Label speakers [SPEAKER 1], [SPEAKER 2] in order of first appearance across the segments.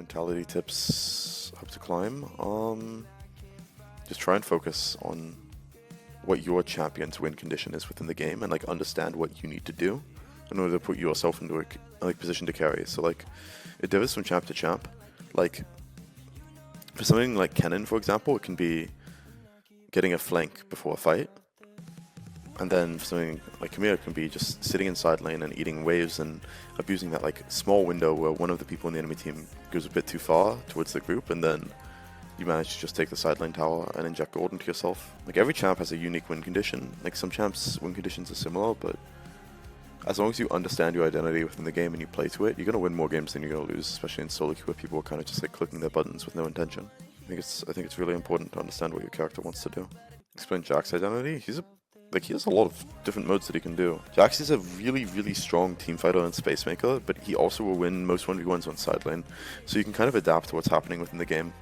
[SPEAKER 1] mentality tips up to climb. Just try and focus on what your champion's win condition is within the game, and like understand what you need to do in order to put yourself into a like position to carry. So like it differs from champ to champ. Like for something like Kennen, for example, it can be getting a flank before a fight. And then for something like Camille, it can be just sitting in side lane and eating waves and abusing that like small window where one of the people in the enemy team goes a bit too far towards the group, and then you manage to just take the side lane tower and inject gold into yourself. Like every champ has a unique win condition. Like some champs' win conditions are similar, but as long as you understand your identity within the game and you play to it, you're going to win more games than you're going to lose, especially in solo queue where people are kind of just like clicking their buttons with no intention. I think it's really important to understand what your character wants to do. Explain Jack's identity. He has a lot of different modes that he can do. Jayce is a really, really strong team fighter and space maker, but he also will win most 1v1s on side lane. So you can kind of adapt to what's happening within the game.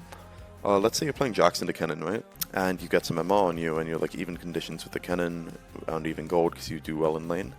[SPEAKER 1] Let's say you're playing Jayce into Kennen, right? And you get some MR on you and you're like even conditions with the Kennen and even gold because you do well in lane.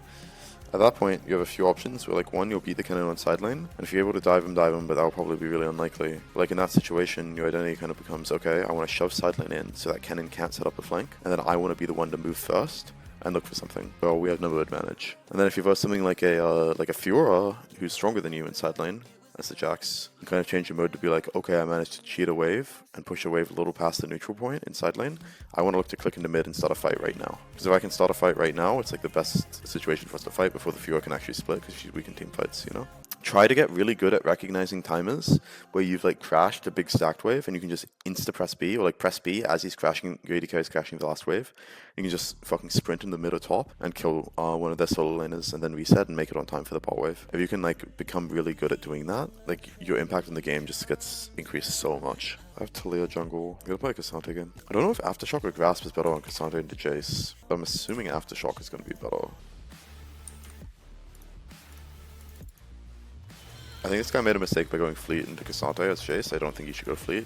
[SPEAKER 1] At that point, you have a few options where, like, one, you'll beat the Kennen on side lane, and if you're able to dive him, but that will probably be really unlikely. Like, in that situation, your identity kind of becomes, okay, I want to shove side lane in so that Kennen can't set up a flank, and then I want to be the one to move first and look for something. Well, we have no advantage. And then if you've got something like a Fiora who's stronger than you in side lane, as the Jayce, you kind of change your mode to be like, okay, I managed to cheat a wave and push a wave a little past the neutral point in side lane. I want to look to click into mid and start a fight right now. Because if I can start a fight right now, it's like the best situation for us to fight before the Fiora can actually split, because she's weak in team fights, you know? Try to get really good at recognizing timers where you've like crashed a big stacked wave and you can just insta press B, or like press B as he's crashing, your AD carry is crashing the last wave. You can just fucking sprint in the mid or top and kill one of their solo laners and then reset and make it on time for the bot wave. If you can like become really good at doing that, like your impact in the game just gets increased so much. I have Talia jungle. I'm gonna play Cassandra again. I don't know if Aftershock or Grasp is better on Cassandra into Jayce. I'm assuming Aftershock is gonna be better. I think this guy made a mistake by going Fleet into Cassandra as Jayce. I don't think he should go Fleet.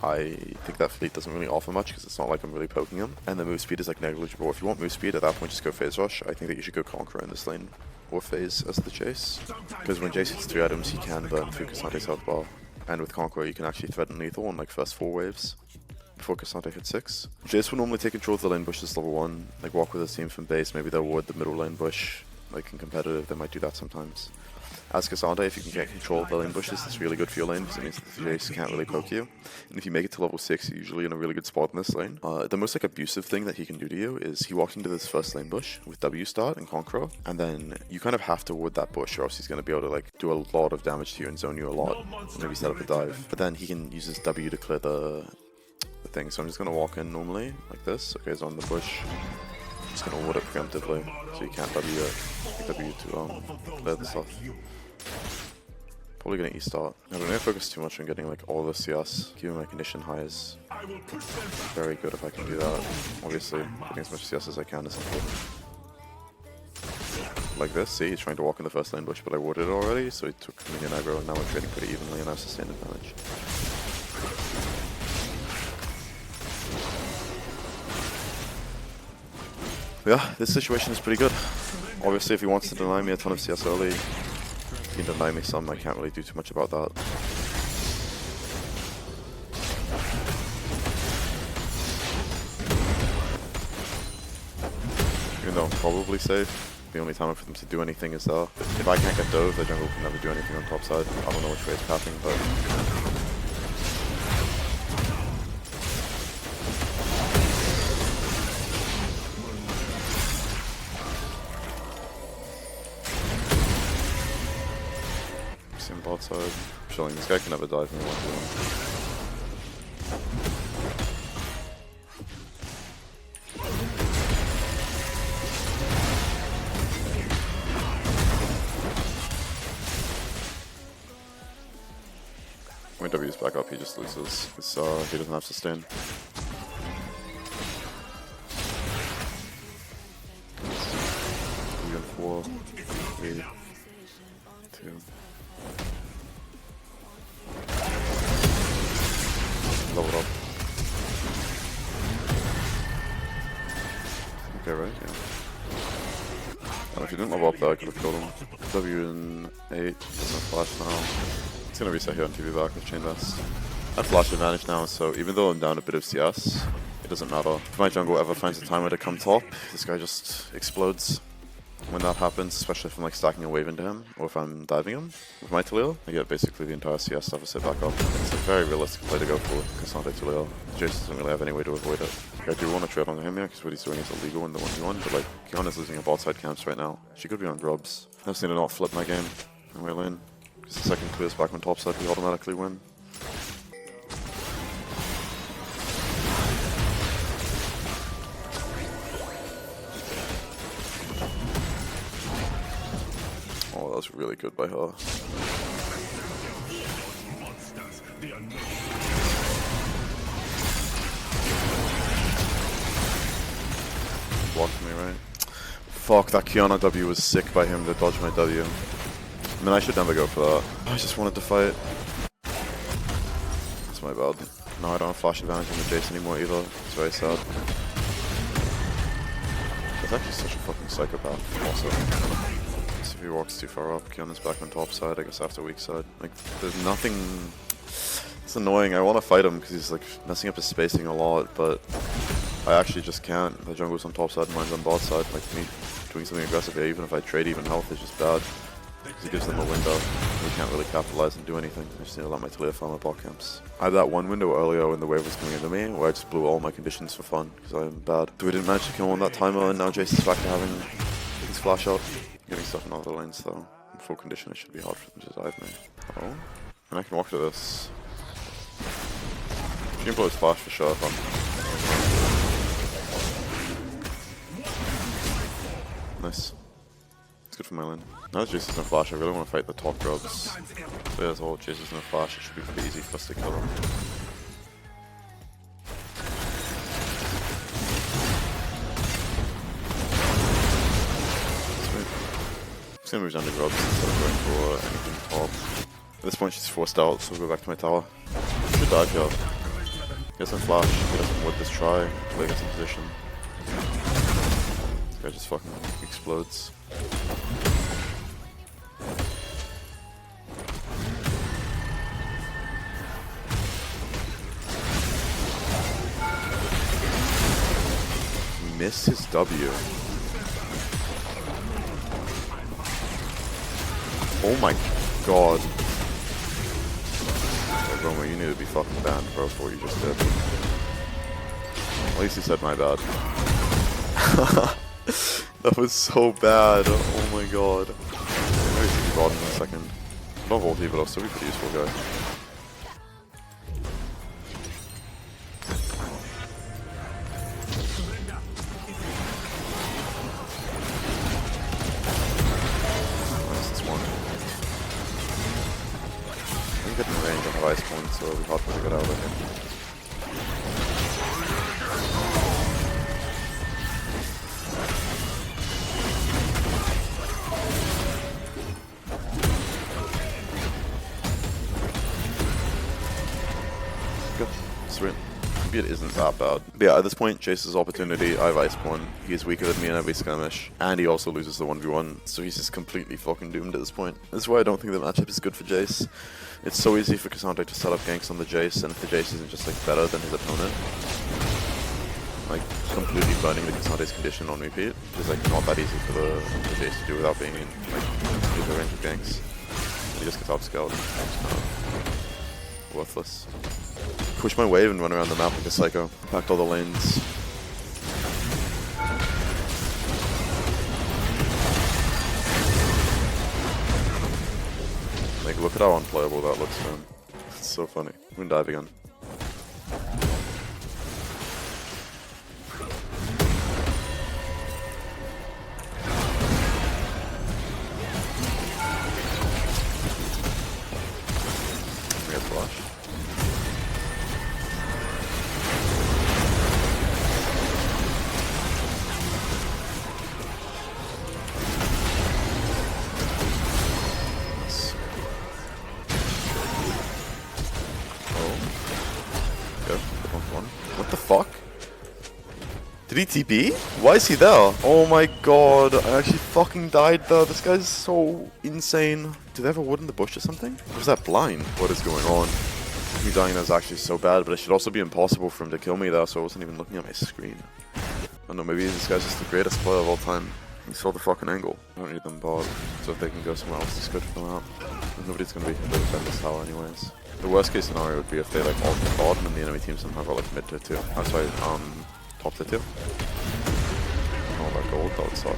[SPEAKER 1] I think that Fleet doesn't really offer much because it's not like I'm really poking him. And the move speed is like negligible. If you want move speed, at that point just go Phase Rush. I think that you should go Conqueror in this lane, or Phase as the Jayce. Because when Jayce hits 3 items, he can burn through Cassandra's health bar. And with Conqueror, you can actually threaten lethal on like first 4 waves before Cassandra hits 6. Jayce will normally take control of the lane bushes level 1, like walk with his team from base. Maybe they'll ward the middle lane bush. Like in competitive, they might do that sometimes. As Cassandra, if you can get control of the lane bushes, that's really good for your lane because it means that the Jayce can't really poke you. And if you make it to level 6, you're usually in a really good spot in this lane. The most like abusive thing that he can do to you is he walks into this first lane bush with W start and Conqueror, and then you kind of have to ward that bush or else he's going to be able to like do a lot of damage to you and zone you a lot and maybe set up a dive. But then he can use his W to clear the thing. So I'm just going to walk in normally like this. Okay, he's on the bush. Just going to ward it preemptively so you can't W it. W to clear the stuff. Probably gonna E-start. I'm gonna focus too much on getting like all the CS. Keeping my condition high is very good if I can do that. Obviously, getting as much CS as I can is important. Like this, see, he's trying to walk in the first lane bush, but I warded it already, so he took minion aggro, and now we're trading pretty evenly, and I have sustained advantage. Yeah, this situation is pretty good. Obviously, if he wants to deny me a ton of CS early, he can deny me some. I can't really do too much about that. Even though I'm probably safe, the only time for them to do anything is there. If I can't get dove, the jungle can never do anything on top side. I don't know which way it's capping, but bot side. Chilling. This guy can never dive in 1v1. When W's back up, he just loses. Because he doesn't have sustain. We got 4, 3, 2. Leveled up. Okay, right? Yeah. And if he didn't level up there, I could have killed him. W in 8, doesn't have flash now. It's gonna reset here on TV back with Chain Vest. I have flash advantage now, so even though I'm down a bit of CS, it doesn't matter. If my jungle ever finds a timer to come top, this guy just explodes. When that happens, especially if I'm like stacking a wave into him, or if I'm diving him with my Taliyah, I get basically the entire CS deficit back up. It's a very realistic play to go for with Cassandra Taliyah. Jayce doesn't really have any way to avoid it. I do want to trade on him here, because what he's doing is illegal in the 1v1, but like, Kiana's losing her bot side camps right now. She could be on grubs. I just need to not flip my game in my lane, because the second clears back on top side, we automatically win. Oh, that was really good by her. Blocked me, right? Fuck, that Kiana W was sick by him to dodge my W. I mean, I should never go for that. I just wanted to fight. That's my bad. No, I don't have flash advantage on the Jayce anymore either. It's very sad. That's actually such a fucking psychopath, also. If he walks too far up, Kiana's back on top side, I guess after weak side. Like, there's nothing... It's annoying, I want to fight him because he's like messing up his spacing a lot, but I actually just can't. The jungle's on top side, mine's on bot side. Like, me doing something aggressive here, even if I trade even health, is just bad. Because it gives them a window. We can't really capitalize and do anything. I just need to let my Taliyah farm my bot camps. I had that one window earlier when the wave was coming into me, where I just blew all my conditions for fun, because I'm bad. So we didn't manage to kill on that timer, and now Jayce is back to having his flash out. Getting stuff in other lanes though. In full condition, it should be hard for them to dive me. Oh. And I can walk to this. She can blow his flash for sure if I'm... Nice. It's good for my lane. Now that Jayce is no flash, I really want to fight the top grubs. So yeah, as well, Jayce is no flash, it should be pretty easy for us to kill him. I'm just gonna move down to grubs instead of going for anything top. At this point she's forced out, so we'll go back to my tower. Should dive here. Get some flash, get some wood this try, play gets in position. This guy just fucking explodes. Miss his W. Oh my god. Okay, Roma, you need to be fucking banned, bro, for what you just did. At least he said my bad. That was so bad. Oh my god. Maybe he bought in a second. Not ulti, but I'll still be pretty useful guy. Get in the range, I have ice points, so it'll be hard for me to get out of here. Good. Sweet. Maybe it isn't that bad. But yeah, at this point, Jayce's opportunity, I have ice point. He's weaker than me in every skirmish, and he also loses the 1v1, so he's just completely fucking doomed at this point. This is why I don't think the matchup is good for Jayce. It's so easy for Cassandra to set up ganks on the Jayce, and if the Jayce isn't just like better than his opponent, like completely burning the Cassandra's condition on repeat, which is like not that easy for the Jayce to do without being in like the range of ganks. He just gets upscaled. It's kind of worthless. Push my wave and run around the map like a psycho. Packed all the lanes. Like, look at how unplayable that looks, man. It's so funny. I'm gonna dive again. We have flash. What the fuck? Did he TP? Why is he there? Oh my god, I actually fucking died there. This guy's so insane. Do they have a wood in the bush or something? Or is that blind? What is going on? Me dying there is actually so bad, but it should also be impossible for him to kill me there, so I wasn't even looking at my screen. I don't know, maybe this guy's just the greatest player of all time. He saw the fucking angle. I don't need them bored, so if they can go somewhere else, it's good for them out. Nobody's gonna be able to defend this tower anyways. The worst case scenario would be if they like ult the bottom and the enemy team somehow got like mid tier 2. That's why top tier 2. Oh, that gold, that would suck.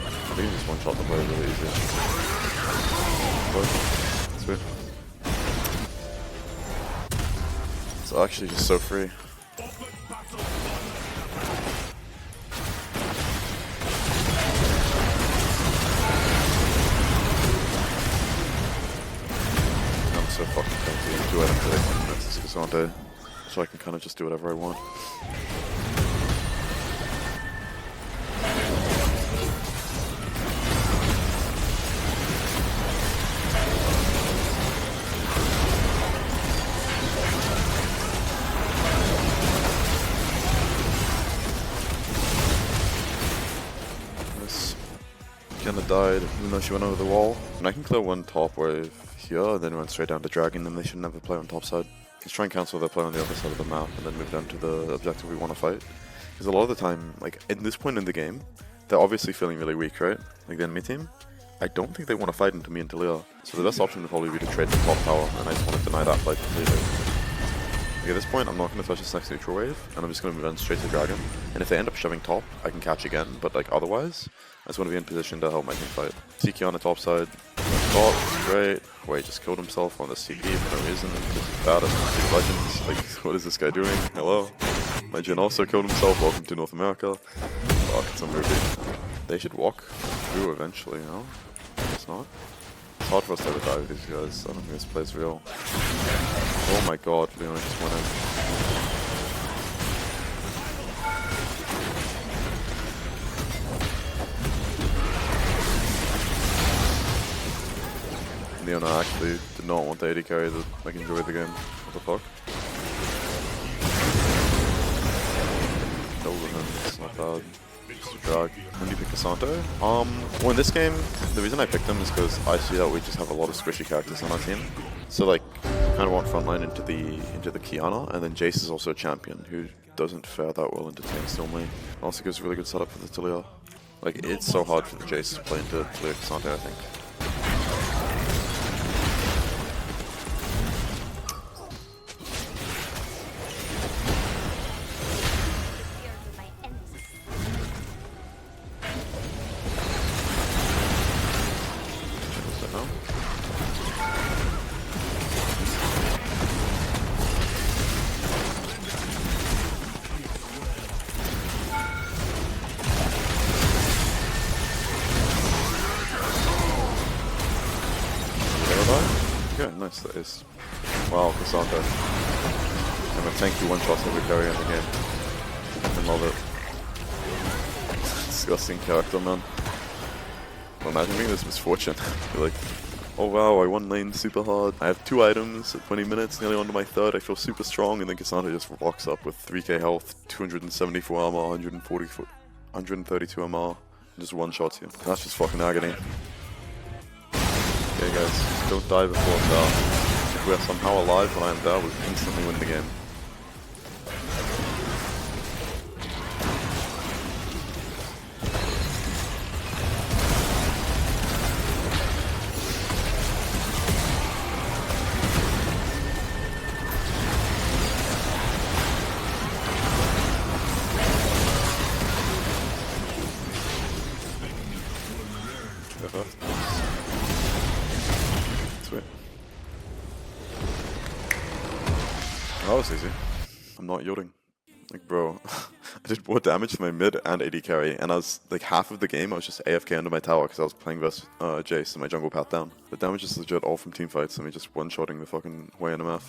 [SPEAKER 1] I think you just one shot the player really easy. Sweet. It's actually just so free. I'm so fucking tempted to do it until I can next Srtty, so I can kind of just do whatever I want. Kinda died, even though she went over the wall. And I can clear one top wave here, and then went straight down to Dragon, and they should never play on top side. Let's try and cancel their play on the other side of the map, and then move down to the objective we want to fight. Because a lot of the time, like, at this point in the game, they're obviously feeling really weak, right? Like, the enemy team. I don't think they want to fight into me and Talia. So the best option would probably be to trade the top tower, and I just want to deny that fight completely. Like, at this point, I'm not going to touch this next neutral wave, and I'm just going to move on straight to Dragon. And if they end up shoving top, I can catch again, but like otherwise, I just want to be in position to help my team fight. CQ on the top side. Top, great. Wait, just killed himself on the CP for no reason. Just bad at Legends. Like, what is this guy doing? Hello? My Jin also killed himself. Welcome to North America. Fuck, it's a movie. They should walk through eventually, you know? It's not. It's hard for us to ever die with these guys. I don't think this play's real. Oh my god, Leon just went in. Leona actually did not want the AD carry to like enjoy the game. What the fuck? Killed him, it's not bad. Just a drag. When do you pick Casanto? Well in this game, the reason I picked him is because I see that we just have a lot of squishy characters on our team. So like, kind of want frontline into the Kiana, and then Jayce is also a champion who doesn't fare that well into tanks normally. Also gives a really good setup for the Talia. Like, it's so hard for the Jayce to play into Talia Casanto, I think. Okay, nice, that is. Wow, Cassandra. I'm a tanky one-shot every carry in the game. I love it. Disgusting character, man. Well, imagine being this misfortune. You're like, oh wow, I won lane super hard. I have 2 items at 20 minutes, nearly onto my 3rd. I feel super strong, and then Cassandra just rocks up with 3k health, 274 armor, 132 MR, and just one-shots you. That's just fucking agony. Okay guys, don't die before I'm down. If we are somehow alive when I am down, we instantly win the game. Sweet. That was easy. I'm not yielding. Like, bro, I did more damage to my mid and AD carry, and I was, like, half of the game I was just AFK under my tower because I was playing versus Jayce and my jungle path down. The damage is legit all from teamfights and me just one-shotting the fucking way NMF.